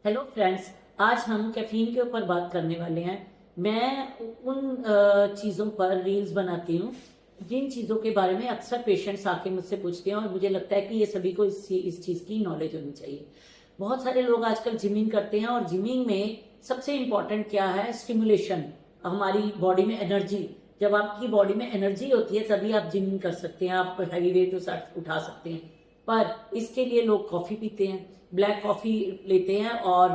Hello friends, आज हम caffeine के ऊपर बात करने वाले हैं। मैं उन चीज़ों पर रील्स बनाती हूँ जिन चीज़ों के बारे में अक्सर पेशेंट्स आके मुझसे पूछते हैं और मुझे लगता है कि ये सभी को इस चीज़ की नॉलेज होनी चाहिए। बहुत सारे लोग आजकल जिमिंग करते हैं और जिमिंग में सबसे इम्पॉर्टेंट क्या है? स्टिमुलेशन, हमारी बॉडी में एनर्जी। जब आपकी बॉडी में एनर्जी होती है तभी आप जिमिंग कर सकते हैं, आप हैवी वेट उठा सकते हैं। पर इसके लिए लोग कॉफ़ी पीते हैं, ब्लैक कॉफ़ी लेते हैं और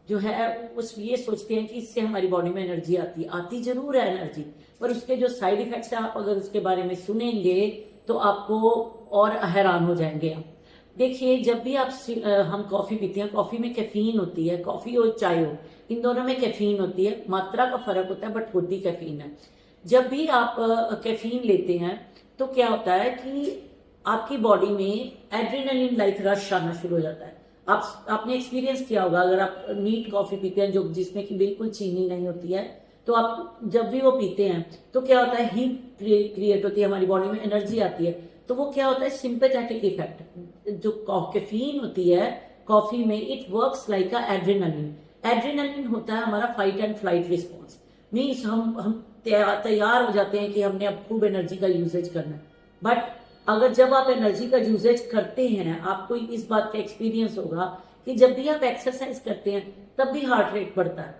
जो है उस ये सोचते हैं कि इससे हमारी बॉडी में एनर्जी आती जरूर है एनर्जी, पर उसके जो साइड इफेक्ट्स हैं आप अगर उसके बारे में सुनेंगे तो आपको और हैरान हो जाएंगे आप। देखिए, जब भी हम कॉफ़ी पीते हैं, कॉफ़ी में कैफीन होती है। कॉफ़ी और चाय हो, इन दोनों में कैफीन होती है, मात्रा का फर्क होता है बट होती कैफीन है। जब भी आप कैफीन लेते हैं तो क्या होता है कि आपकी बॉडी में एड्रेनलिन लाइक रश आना शुरू हो जाता है। आपने एक्सपीरियंस किया होगा, अगर आप नीट कॉफी पीते हैं जो जिसमें कि बिल्कुल चीनी नहीं होती है, तो आप जब भी वो पीते हैं तो क्या होता है, हीट क्रिएट होती है, हमारी बॉडी में एनर्जी आती है। तो वो क्या होता है, सिंपैथेटिक इफेक्ट जो कैफीन होती है कॉफी में, it works like a adrenaline. Adrenaline होता है हमारा fight and flight response. Means हम तैयार हो जाते हैं कि हमने अब खूब एनर्जी का यूजेज करना है। बट अगर जब आप एनर्जी का यूजेज करते हैं, आपको इस बात का एक्सपीरियंस होगा कि जब भी आप एक्सरसाइज करते हैं तब भी हार्ट रेट बढ़ता है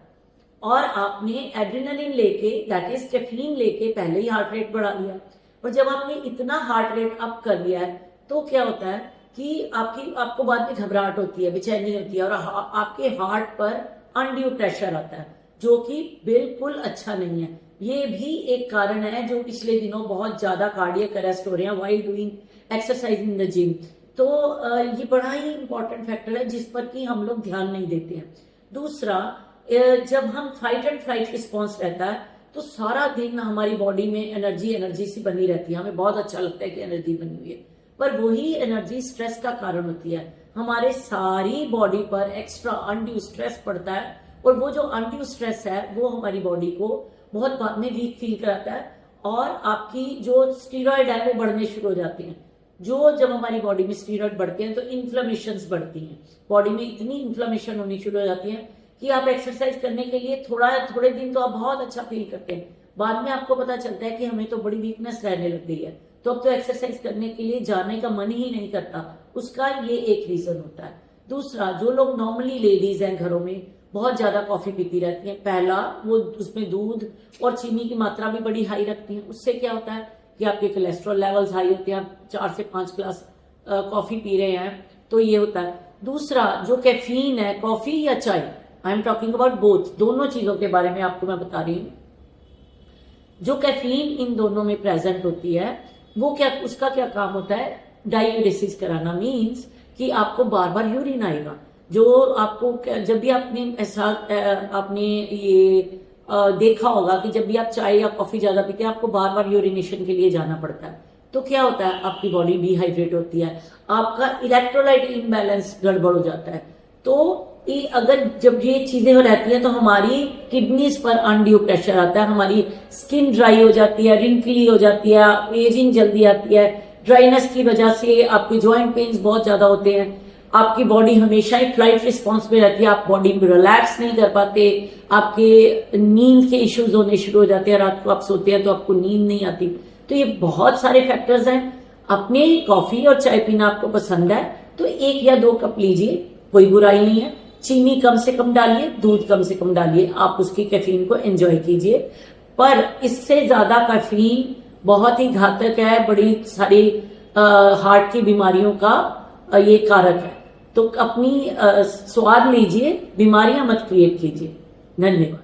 और आपने एड्रेनलिन लेके, दैट इज कैफीन लेके पहले ही हार्ट रेट बढ़ा लिया। और जब आपने इतना हार्ट रेट अप कर लिया है तो क्या होता है कि आपको बाद में घबराहट होती है, बेचैनी होती है और आपके हार्ट पर अनड्यू प्रेशर आता है, जो कि बिल्कुल अच्छा नहीं है। ये भी एक कारण है जो पिछले दिनों बहुत ज्यादा कार्डियक अरेस्ट हो रहे हैं while doing exercise in the gym. तो ये बड़ा ही इंपॉर्टेंट फैक्टर है जिस पर कि हम लोग ध्यान नहीं देते हैं। दूसरा, जब हम फाइट एंड फ्लाइट रिस्पॉन्स रहता है तो सारा दिन हमारी बॉडी में एनर्जी सी बनी रहती है, हमें बहुत अच्छा लगता है कि एनर्जी बनी हुई है, पर वही एनर्जी स्ट्रेस का कारण होती है। हमारे सारी बॉडी पर एक्स्ट्रा अनड्यू स्ट्रेस पड़ता है और वो जो अनड्यू स्ट्रेस है वो हमारी बॉडी को बहुत बाद में वीक फील कराता है और आपकी जो स्टीरॉयड है वो बढ़ने शुरू हो जाते हैं। जब हमारी बॉडी में स्टीरॉयड बढ़ते हैं तो इन्फ्लेमेशंस बढ़ती हैं, बॉडी में इतनी इन्फ्लेमेशन होनी शुरू हो जाती है कि आप एक्सरसाइज करने के लिए थोड़े दिन तो आप बहुत अच्छा फील करते हैं, बाद में आपको पता चलता है कि हमें तो बड़ी वीकनेस रहने लग गई है, तो अब तो एक्सरसाइज करने के लिए जाने का मन ही नहीं करता। उसका ये एक रीजन होता है। दूसरा, जो लोग नॉर्मली लेडीज हैं घरों में बहुत ज्यादा कॉफी पीती रहती हैं, पहला वो उसमें दूध और चीनी की मात्रा भी बड़ी हाई रखती हैं, उससे क्या होता है कि आपके कोलेस्ट्रॉल लेवल्स हाई होते हैं। आप 4 से 5 ग्लास कॉफी पी रहे हैं तो ये होता है। दूसरा, जो कैफीन है, कॉफी या चाय, I am talking about both, दोनों चीजों के बारे में आपको मैं बता रही हूँ। जो कैफीन इन दोनों में प्रेजेंट होती है वो उसका क्या काम होता है, डायूरेसिस कराना। मीन्स कि आपको बार बार यूरिन आएगा। जो आपको जब भी आपने ये देखा होगा कि जब भी आप चाय या कॉफी ज्यादा पीते हैं आपको बार बार यूरिनेशन के लिए जाना पड़ता है, तो क्या होता है, आपकी बॉडी डिहाइड्रेट होती है, आपका इलेक्ट्रोलाइट इम्बैलेंस गड़बड़ हो जाता है। तो अगर जब ये चीजें रहती हैं तो हमारी किडनीज पर अनड्यू प्रेशर आता है, हमारी स्किन ड्राई हो जाती है, रिंकली हो जाती है, एजिंग जल्दी आती है। ड्राइनेस की वजह से आपके ज्वाइंट पेन्स बहुत ज्यादा होते हैं, आपकी बॉडी हमेशा ही फ्लाइट रिस्पॉन्स में रहती है, आप बॉडी में रिलैक्स नहीं कर पाते, आपके नींद के इश्यूज होने शुरू हो जाते हैं, रात को आप सोते हैं तो आपको नींद नहीं आती। तो ये बहुत सारे फैक्टर्स हैं। अपने कॉफी और चाय पीना आपको पसंद है तो 1 या 2 कप लीजिए, कोई बुराई नहीं है। चीनी कम से कम डालिए, दूध कम से कम डालिए, आप उसकी कैफीन को एंजॉय कीजिए। पर इससे ज्यादा कैफीन बहुत ही घातक है, बड़ी सारी हार्ट की बीमारियों का ये कारक है। तो अपनी स्वाद लीजिए, बीमारियां मत क्रिएट कीजिए। धन्यवाद।